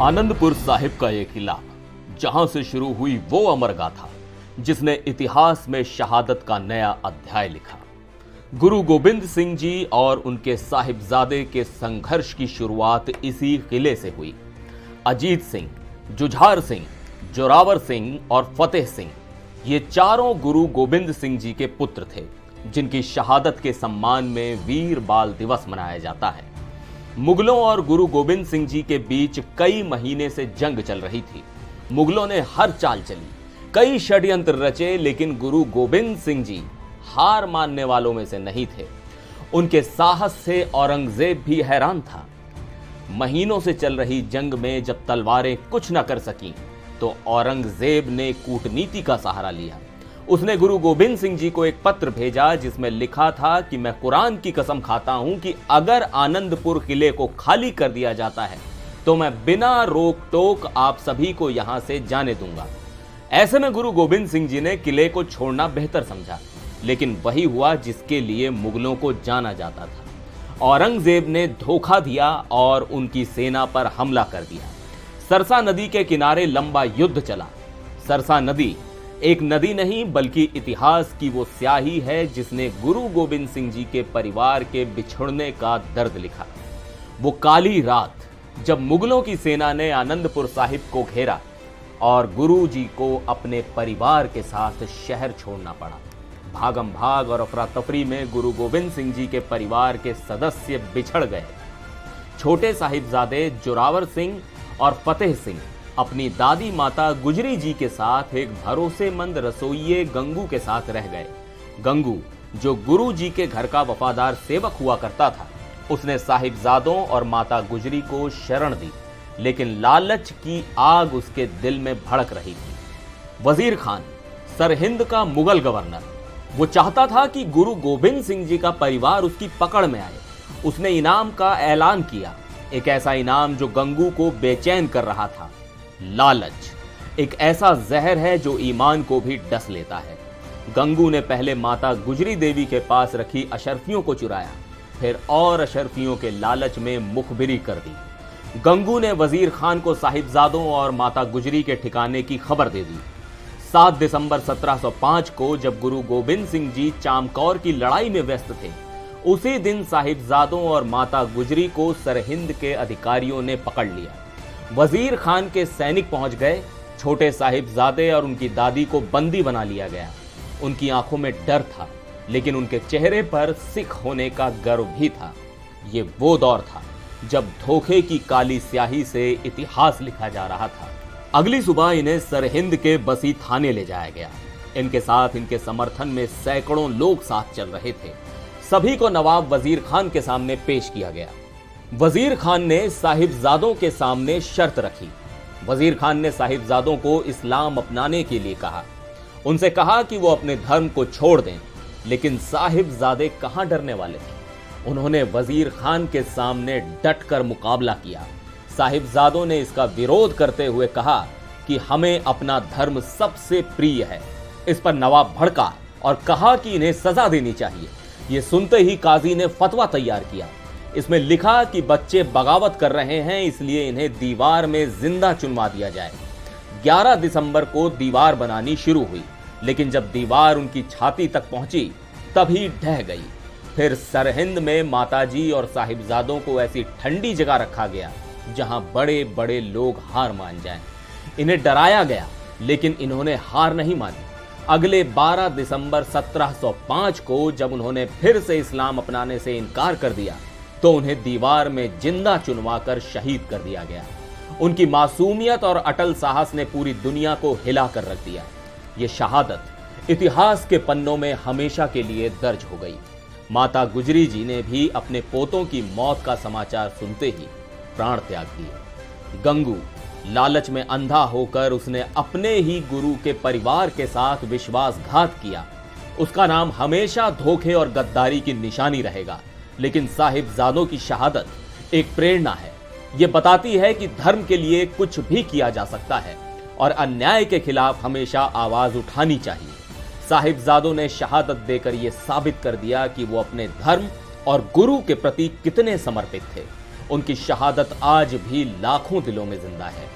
आनंदपुर साहिब का ये किला, जहां से शुरू हुई वो अमर गाथा जिसने इतिहास में शहादत का नया अध्याय लिखा। गुरु गोबिंद सिंह जी और उनके साहिबजादे के संघर्ष की शुरुआत इसी किले से हुई। अजीत सिंह, जुझार सिंह, जोरावर सिंह और फतेह सिंह, ये चारों गुरु गोबिंद सिंह जी के पुत्र थे, जिनकी शहादत के सम्मान में वीर बाल दिवस मनाया जाता है। मुगलों और गुरु गोबिंद सिंह जी के बीच कई महीने से जंग चल रही थी। मुगलों ने हर चाल चली, कई षड्यंत्र रचे, लेकिन गुरु गोबिंद सिंह जी हार मानने वालों में से नहीं थे। उनके साहस से औरंगजेब भी हैरान था। महीनों से चल रही जंग में जब तलवारें कुछ न कर सकी, तो औरंगजेब ने कूटनीति का सहारा लिया। उसने गुरु गोबिंद सिंह जी को एक पत्र भेजा जिसमें लिखा था कि मैं कुरान की कसम खाता हूं कि अगर आनंदपुर किले को खाली कर दिया जाता है तो मैं बिना रोक टोक आप सभी को यहां से जाने दूंगा। ऐसे में गुरु गोबिंद सिंह जी ने किले को छोड़ना बेहतर समझा, लेकिन वही हुआ जिसके लिए मुगलों को जाना जाता था। औरंगजेब ने धोखा दिया और उनकी सेना पर हमला कर दिया। सरसा नदी के किनारे लंबा युद्ध चला। सरसा नदी एक नदी नहीं बल्कि इतिहास की वो स्याही है जिसने गुरु गोबिंद सिंह जी के परिवार के बिछड़ने का दर्द लिखा। वो काली रात जब मुगलों की सेना ने आनंदपुर साहिब को घेरा और गुरु जी को अपने परिवार के साथ शहर छोड़ना पड़ा। भागम भाग और अफरा तफरी में गुरु गोबिंद सिंह जी के परिवार के सदस्य बिछड़ गए। छोटे साहिबजादे जोरावर सिंह और फतेह सिंह अपनी दादी माता गुजरी जी के साथ एक भरोसेमंद रसोइये गंगू के साथ रह गए। गंगू, जो गुरु जी के घर का वफादार सेवक हुआ करता था, उसने साहिबजादों और माता गुजरी को शरण दी, लेकिन लालच की आग उसके दिल में भड़क रही थी। वजीर खान, सरहिंद का मुगल गवर्नर, वो चाहता था कि गुरु गोबिंद सिंह जी का परिवार उसकी पकड़ में आए। उसने इनाम का ऐलान किया, एक ऐसा इनाम जो गंगू को बेचैन कर रहा था। लालच एक ऐसा जहर है जो ईमान को भी डस लेता है। गंगू ने पहले माता गुजरी देवी के पास रखी अशर्फियों को चुराया, फिर और अशर्फियों के लालच में मुखबिरी कर दी। गंगू ने वजीर खान को साहिबजादों और माता गुजरी के ठिकाने की खबर दे दी। 7 दिसंबर 1705 को जब गुरु गोबिंद सिंह जी चामकौर की लड़ाई में व्यस्त थे, उसी दिन साहिबजादों और माता गुजरी को सरहिंद के अधिकारियों ने पकड़ लिया। वजीर खान के सैनिक पहुंच गए। छोटे साहिबजादे और उनकी दादी को बंदी बना लिया गया। उनकी आंखों में डर था, लेकिन उनके चेहरे पर सिख होने का गर्व भी था। ये वो दौर था जब धोखे की काली स्याही से इतिहास लिखा जा रहा था। अगली सुबह इन्हें सरहिंद के बसी थाने ले जाया गया। इनके साथ इनके समर्थन में सैकड़ों लोग साथ चल रहे थे। सभी को नवाब वजीर खान के सामने पेश किया गया। वजीर खान ने साहिबजादों के सामने शर्त रखी। वजीर खान ने साहिबजादों को इस्लाम अपनाने के लिए कहा। उनसे कहा कि वो अपने धर्म को छोड़ दें, लेकिन साहिबजादे कहां डरने वाले थे। उन्होंने वजीर खान के सामने डटकर मुकाबला किया। साहिबजादों ने इसका विरोध करते हुए कहा कि हमें अपना धर्म सबसे प्रिय है। इस पर नवाब भड़का और कहा कि इन्हें सजा देनी चाहिए। ये सुनते ही काजी ने फतवा तैयार किया। इसमें लिखा कि बच्चे बगावत कर रहे हैं, इसलिए इन्हें दीवार में जिंदा चुनवा दिया जाए। 11 दिसंबर को दीवार बनानी शुरू हुई, लेकिन जब दीवार उनकी छाती तक पहुंची तभी ढह गई। फिर सरहिंद में माताजी और साहिबजादों को ऐसी ठंडी जगह रखा गया जहां बड़े बड़े लोग हार मान जाएं। इन्हें डराया गया, लेकिन इन्होंने हार नहीं मानी। अगले 12 दिसंबर 1705 को जब उन्होंने फिर से इस्लाम अपनाने से इनकार कर दिया, तो उन्हें दीवार में जिंदा चुनवाकर शहीद कर दिया गया। उनकी मासूमियत और अटल साहस ने पूरी दुनिया को हिला कर रख दिया। ये शहादत इतिहास के पन्नों में हमेशा के लिए दर्ज हो गई। माता गुजरी जी ने भी अपने पोतों की मौत का समाचार सुनते ही प्राण त्याग दिए। गंगू, लालच में अंधा होकर उसने अपने ही गुरु के परिवार के साथ विश्वासघात किया। उसका नाम हमेशा धोखे और गद्दारी की निशानी रहेगा। लेकिन साहिबजादों की शहादत एक प्रेरणा है। ये बताती है कि धर्म के लिए कुछ भी किया जा सकता है और अन्याय के खिलाफ हमेशा आवाज उठानी चाहिए। साहिबजादों ने शहादत देकर यह साबित कर दिया कि वो अपने धर्म और गुरु के प्रति कितने समर्पित थे। उनकी शहादत आज भी लाखों दिलों में जिंदा है।